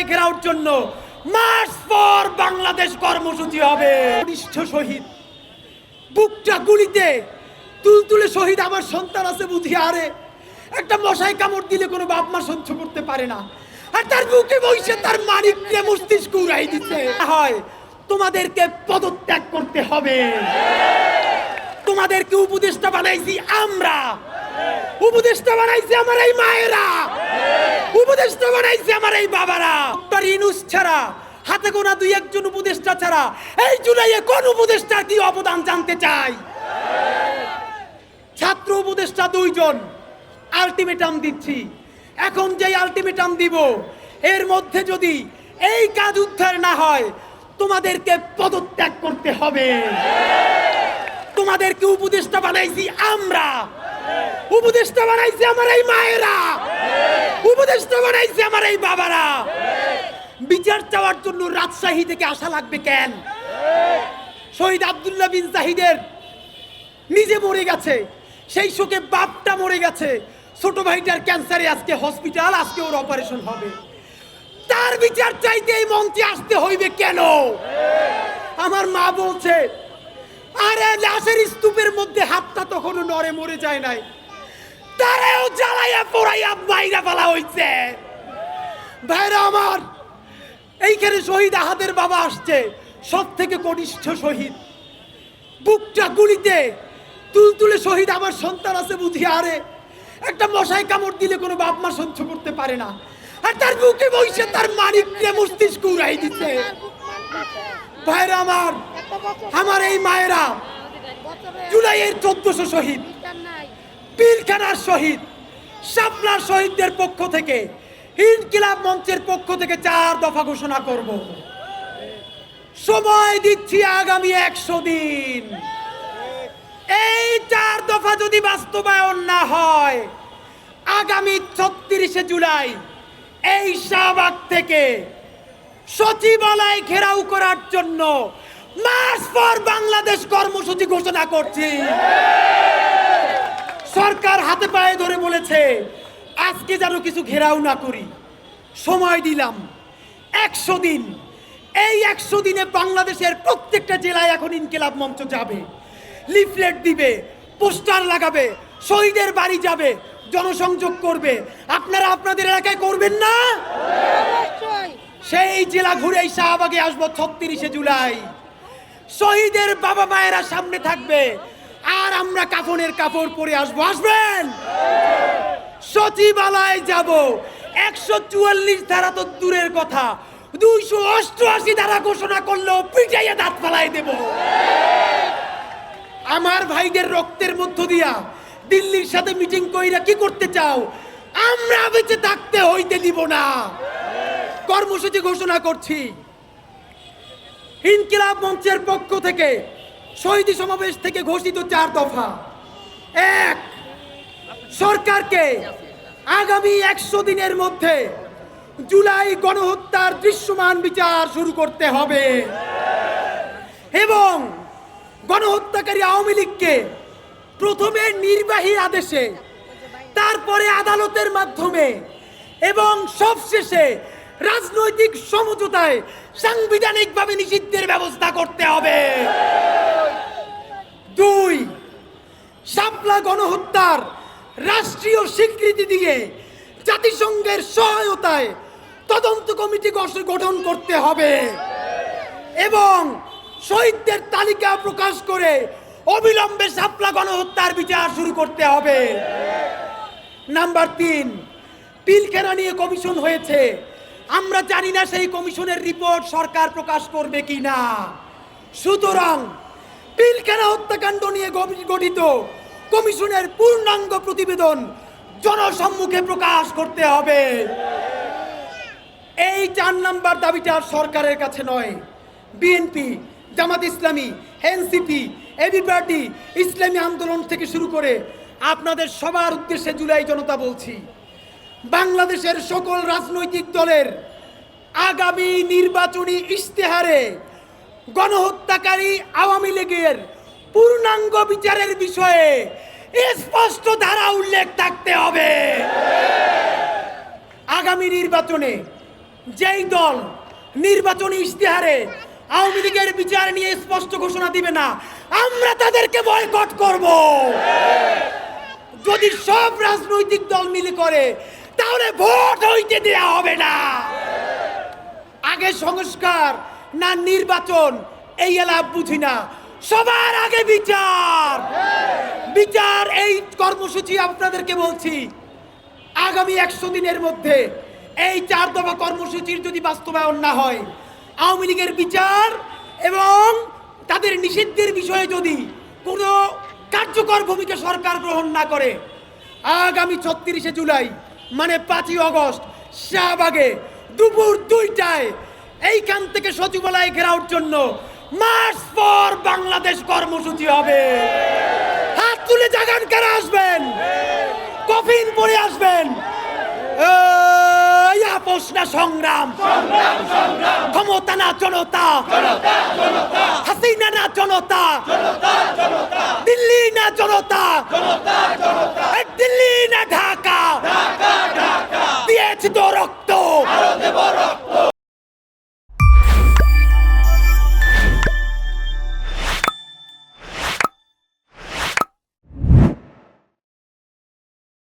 সচিবালয় ঘেরাওর জন্য March for Bangladesh কর্মসূচি হবে। কনিষ্ঠ শহীদ, বুকটা গুলিতে তুলতুলে শহীদ আমার সন্তান আছে বুঝি, আরে একটা মশাই কামড় দিলে কোনো বাপ মা সহ্য করতে পারে না, আর তার বুকে বসে তার মানিককে মস্তিষ্ক উড়াই দিচ্ছে। হয় তোমাদেরকে পদত্যাগ করতে হবে। তোমাদেরকে উপদেষ্টা বানাইছি আমরা, উপদেষ্টা বানাইছি আমার এই মায়েরা, উপদেষ্টা বানাইছি আমার এই বাবারা। ডক্টর ইউনূস ছাড়া, হাতে গোনা দুই একজন উপদেষ্টা ছাড়া এই জুলাইয়ে কোন উপদেষ্টার কি অবদান জানতে চাই। ছাত্র উপদেষ্টা 2 জন আলটিমেটাম দিচ্ছি। এখন যে আলটিমেটাম দিব, এর মধ্যে যদি এই কাজ উদ্ধার না হয় তোমাদেরকে পদত্যাগ করতে হবে। তোমাদেরকে উপদেষ্টা বানাইছি আমরা, উপদেষ্টা বানাইছি আমার এই মায়েরা, উপদেষ্টা বানাইছি আমার এই বাবারা। বিচার চাওয়ার জন্য রাজশাহী থেকে আসা লাগবে কেন? শহীদ আব্দুল্লাহ বিন জাহিদের নিজে মরে গেছে, সেই শোকে বাপটা মরে গেছে, ছোট ভাইটার ক্যান্সারে আজকে হসপিটাল, আজকে ওর অপারেশন হবে। তার বিচার চাইতে এই মঞ্চে আসতে হইবে কেন? আমার মা বলছে, আরে লাশের স্তূপের মধ্যে হাতটা তখনও নড়ে, মরে যায় নাই, তারাও জ্বালাইয়া পোড়াইয়া বাইরা ফেলা হইছে। ভাইরা আমার, এইখানে শহীদ আহাদের বাবা আসছে, সব থেকে কনিষ্ঠ শহীদ, বুকটা গুলিতে তুলতুলে শহীদ আমার সন্তান আছে বুঝি, আরে একটা মশাই কামড় দিলে কোনো বাপ মা সহ্য করতে পারে না, আর তার বুকে বসে তার মানিককে মস্তিষ্ক উড়াই দিচ্ছে। ভাইরা আমার, আমার এই মায়েরা জুলাইয়ের 1400 শহীদ, পিলখানার শহীদ, শাপলার শহীদদের পক্ষ থেকে, ইনকিলাব মঞ্চের পক্ষ থেকে 4 দফা ঘোষণা করব। সময় দিচ্ছি আগামী 100 দিন। এই 4 দফা যদি বাস্তবায়ন না হয়, আগামী 36শে জুলাই এই শাহবাগ থেকে সচিবালয় ঘেরাও করার জন্য মার্চ ফর বাংলাদেশ কর্মসূচি ঘোষণা করছি। সরকার হাতে পায়ে ধরে বলেছে আজকে যেন কিছু ঘেরাও না করি, সময় দিলাম 100 দিন। এই 100 দিনে বাংলাদেশের প্রত্যেকটা জেলায় এখন ইনকিলাব মঞ্চ যাবে, লিফলেট দিবে, পোস্টার লাগাবে, শহীদের বাড়ি যাবে, জনসংযোগ করবে। আপনারা আপনাদের এলাকায় করবেন না? সেই জেলা ঘুরে শাহবাগে আসবো 36শে জুলাই। শহীদের বাবা মায়েরা সামনে থাকবে, আর আমরা কাফনের কাপড় পরে আসবো। আসবেন? সচিবালয় যাব। 144 ধারা তো দূরের কথা, 288 ধারা ঘোষণা করলেও পিটাইয়া দাঁত ফালাই দেব। আমার ভাইদের রক্তের মধ্য দিয়া দিল্লির সাথে মিটিং কইরা কি করতে চাও? আমরা বেঁচে থাকতে হইতে দিব না। কর্মসূচি ঘোষণা করছি। ইনকিলাব মঞ্চের পক্ষ থেকে শহীদ সমাবেশ থেকে ঘোষিত 4 দফা। 1, সরকারকে আগামী 100 দিনের মধ্যে জুলাই গণহত্যার দৃশ্যমান বিচার শুরু করতে হবে এবং গণহত্যাকারী আওয়ামী লীগকে প্রথমে নির্বাহী আদেশে, তারপরে আদালতের মাধ্যমে এবং সবশেষে রাজনৈতিক সমঝোতায় সাংবিধানিকভাবে নিষিদ্ধের ব্যবস্থা করতে হবে। 2, শাপলা গণহত্যার রাষ্ট্রীয় স্বীকৃতি দিয়ে জাতিসংঘের সহায়তায় তদন্ত কমিটি গঠন করতে হবে এবং শহীদদের তালিকা প্রকাশ করে অবিলম্বে শাপলা গণহত্যার বিচার শুরু করতে হবে। নাম্বার 3, পিলখানা নিয়ে কমিশন হয়েছে, আমরা জানি না সেই কমিশনের রিপোর্ট সরকার প্রকাশ করবে কিনা। সুতরাং পিলখানা হত্যাকাণ্ড নিয়ে গঠিত কমিশনের পূর্ণাঙ্গ প্রতিবেদন জনসম্মুখে প্রকাশ করতে হবে। এই 4 নাম্বার দাবিটা সরকারের কাছে নয়, BNP, Jamaat Islami, NCP, AB party, ইসলামী আন্দোলন থেকে শুরু করে আপনাদের সবার উদ্দেশ্যে জুলাই জনতা বলছি, বাংলাদেশের সকল রাজনৈতিক দলের আগামী নির্বাচনী ইশতেহারে গণহত্যাকারী আওয়ামী লীগের পূর্ণাঙ্গ বিচারের বিষয়ে স্পষ্ট ধারা উল্লেখ থাকতে হবে। আগামী নির্বাচনে যেই দল নির্বাচনী ইশতেহারে আওয়ামী লীগের বিচার নিয়ে স্পষ্ট ঘোষণা দিবে না, আমরা তাদেরকে বয়কট করব। যদি সব রাজনৈতিক দল মিলে করে তাহলে ভোট হইতে দেয়া হবে না। আগে সংস্কার না নির্বাচন, এই এলাপ বুঝি না, সবার আগে বিচার। বিচার এই কর্মসূচি আপনাদেরকে বলছি, আগামী 100 দিনের মধ্যে এই 4 দফা কর্মসূচির যদি বাস্তবায়ন না হয়, আওয়ামী লীগের বিচার এবং তাদের নিষিদ্ধের বিষয়ে যদি কোনো কার্যকর ভূমিকা সরকার গ্রহণ না করে, আগামী 36শে জুলাই মানে 5ই আগস্ট শাহবাগে দুপুর 2টায় এইখান থেকে সচিবালয় ঘেরাওর জন্য মার্চ ফর বাংলাদেশ কর্মসূচি হবে। হাত তুলে জাগান, কারা আসবেন? কফিন পরে আসবেন। এই আপোষ না সংগ্রাম, ক্ষমতা না জনতা, হাসিনা না জনতা।